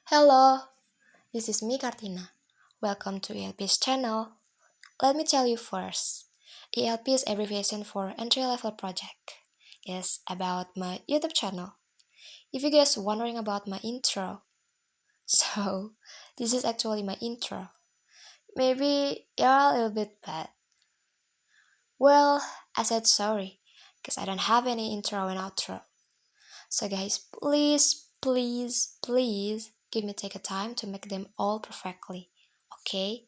Hello, this is me Kartina. Welcome to ELP's channel. Let me tell you first, ELP is abbreviation for entry level project. It's about my YouTube channel. If you guys wondering about my intro, so this is actually my intro. Maybe you're a little bit bad. Well, I said sorry, because I don't have any intro and outro. So guys, please give me take a time to make them all perfectly, okay?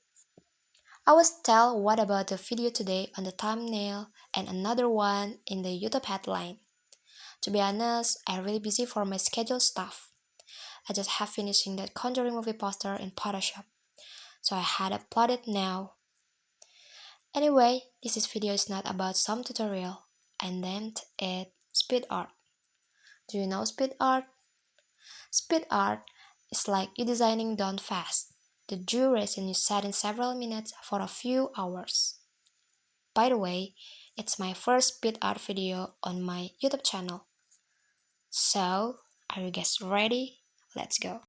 I will tell what about the video today on the thumbnail and another one in the YouTube headline. To be honest, I'm really busy for my schedule stuff. I just have finishing that Conjuring movie poster in Photoshop, so I had upload it now. Anyway, this video is not about some tutorial. I named it Speed Art. Do you know speed art? Speed art is like you designing done fast. The duration you set in several minutes for a few hours. By the way, it's my first speed art video on my YouTube channel. So, are you guys ready? Let's go.